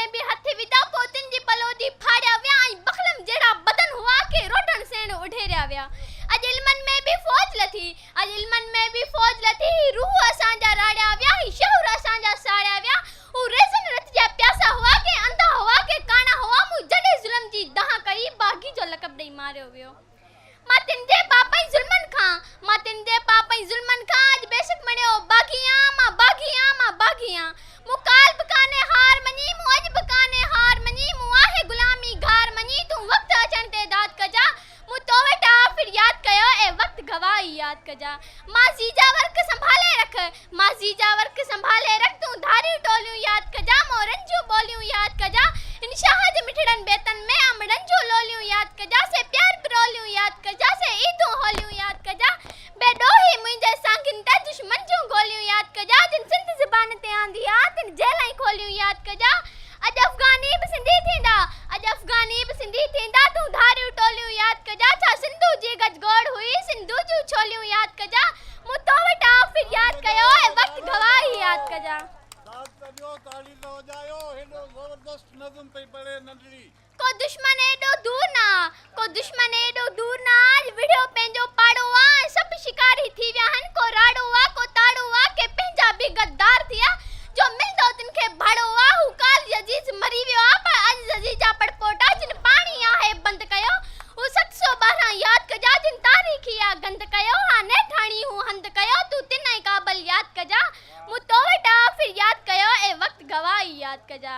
में भी हथ विधा पोतन जी पलोदी फाड़या व्या बखलम जेड़ा बदन हुआ के रोटन सेण उढेरया व्या अज इल्मन में भी फौज लथी रूह असांजा राड़या व्या शहर असांजा साड़या व्या उ रेसन रत जा प्यासा हुआ के अंधा हुआ के काना हुआ मु जडे जुल्म जी दहा कई बागी जो लकब दई मारियो व्यो मां तिंजे पापई जुल्मन खा आज बेशक मणियो बागियां मुकाल बकाने हार मनी मुअज बकाने हार मनी मुआहे गुलामी घार मनी तू वक्त अचन ते दाद कजा मु तो वेटा फिर याद कयो ए वक्त गवाही याद कजा मां जीजा वर्क संभाले रख तू धारी टोलियों याद कजा मोरंजू बोलियों याद कजा इन शहद मिठड़न बेतन में अमड़न जो लोलियों याद कजा से प्यार प्रोलियों याद कजा से ईदो होलियों याद कजा बेडोही मुंजे सांगिन ते दुश्मन जो गोलियों याद कजा जिन सिंध ज़बान ते आंदी आ तिन जेलाई खोलियों याद कजा अज अफगानी भी सिंधी थींदा तू धारी टोलियों याद कजा छा सिंधु जी गजगोड़ हुई सिंधु जू छोलियों याद कजा मु तो वटा फिर याद कयो ए वक्त गवाही याद कजा ताली न वजायो हेडो जबरदस्त नज़म पे पड़े नंदड़ी को दुश्मन एडो दूर ना आज वीडियो पेंजो पाड़ो आ सब शिकारी थी व्या हन को राड़ो आ को ताड़ो आ के पेंजा भी गद्दार थिया जो मिलदो तिनके भाड़ो आ हु काल अजीज मरी व्यो आ पर आज अजीजा पड़पोटा जिन पानी आ है बंद कयो उ 712 याद कजा जिन तारीखी आ गंद कयो हाने ठाणी हूं हंद कयो तू तिनई काबल याद कजा मु तो वेटा फिर याद कयो ए वक्त गवाही याद कजा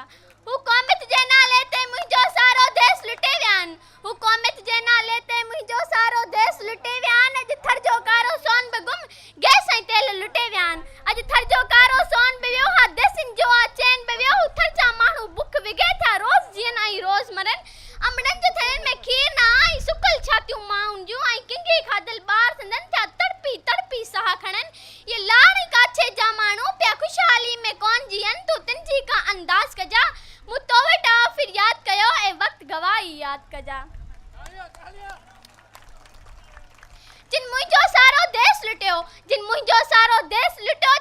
हु कौमियत जे ना लेते मुझो सारो देश लुटे व्यान हु कौमियत जे ना लेते मुझो सारो देश लुटे व्यान अज थर जो कारो सोन बगुम गैस ऐं तेल लुटे व्यान अज थर जो कारो सोन बेवियो हा देसिन जो आ चैन बेवियो हु थर जा मानू बुख विगे था रोज जीन आई रोज मरन अमड़न जे थरन में खीर ना आई सुकल छातियों माउन जो आई किंगी खादल बार संदन था तड़पी सहा खणन ये लाड़ काछे जा मानू प्या खुशहाली में कौन जियन तू तिनजी का अंदाज कजा मु तो वेटा फिर याद कयो ए वक्त गवाही याद कजा जिन मुझो सारो देश लुटियो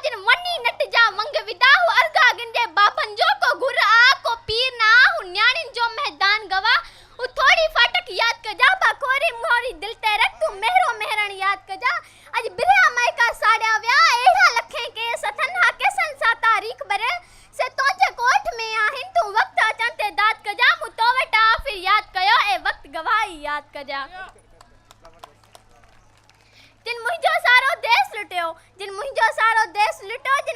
जिन वनी नट जा वंग विदा हु अर्गा गिंदे बाबन जो को गुर आ को पीर ना हु न्याणिन जो मैदान गवा उ थोड़ी फाटक याद कजा बाकोरी मोरी दिल ते रख तू मेहरो मेहरण याद कजा आज बिरया मायका साड़या व्या एड़ा लखे के सथन हा केसन सा तारीख बरे से तोजे कोठ में आहिन तू वक्त अचन ते दाद कजा मु तो वेटा फिर याद कयो ए वक्त गवाही याद कजा जिन मुझो सारो देश लुटियो जिन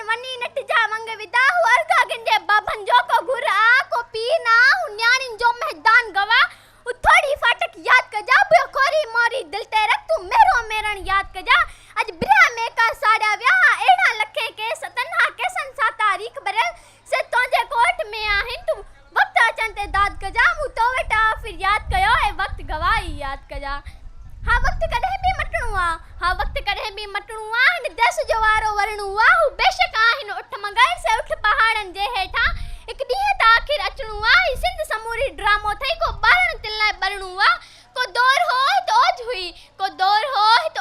वनी नट जा वंग विदा हु अर्गा गिंदे बाबन जो को गुर आ को पीर ना हु न्याणिन जो मैदान गवा उ थोड़ी फाटक याद कजा बेखोरी मोरी दिल ते रख तू मेरो मेरण याद कजा आज बिरा में का साड़ा व्या एड़ा लखे के सतन हा केसन सा तारीख बरे से तोजे कोट में आहिन तू वक्त अचन ते दाद कजा मु तो वेटा फिर याद कयो ए वक्त गवाही याद कजा हा वक्त कदे भी मटणू आ इन देश जो वारो वरणू आ हु बेशक आहिन उठ मंगाई से उठ पहाड़न जे हेठा एक दी ता आखिर अचणू आ सिंध समूरी ड्रामो थई को बारण तिल्ला बरणू आ को दौर हो तो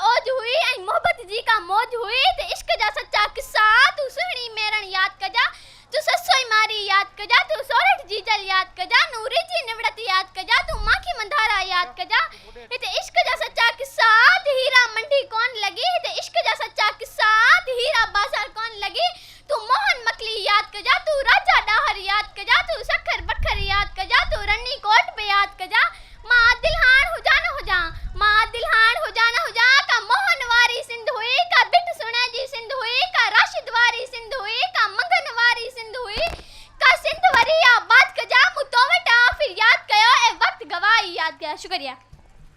ओज हुई ऐं मोहब्बत जी का मौज हुई ते इश्क जा सच्चा किस्सा तू सुहणी मेरण याद कजा तू ससोई मारी याद कजा तू सोरठ जीजल याद कजा नूरी जी निवड़त याद कजा तू माखी मंधारा याद कजा इते इश्क जा सच्चा किस्सा हीरा मंडी कौन लगी इते इश्क जा सच्चा किस्सा हीरा बाजार कौन लगी तू मोहन मकली याद कजा तू राजा डाहर याद कजा तू सखर बखर याद कजा तू रन्नी कोट पे याद कजा मां दिलहान हो जा का मोहन वारी सिंध हुई का बिट सुने जी सिंध हुई का राशिद वारी सिंध हुई का मंगन वारी सिंध हुई का सिंध वरी आबाद कजा मु तो वेटा फिर याद कयो ए वक्त गवाही याद कया शुक्रिया।